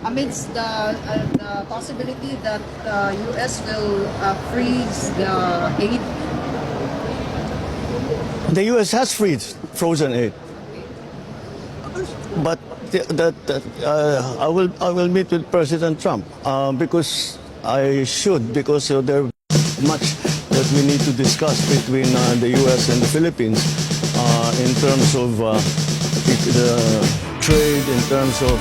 amidst the possibility that the U.S. will freeze the aid? The U.S. has frozen aid, but I will meet with President Trump because I should, because there much that we need to discuss between the U.S. and the Philippines in terms of the trade, in terms of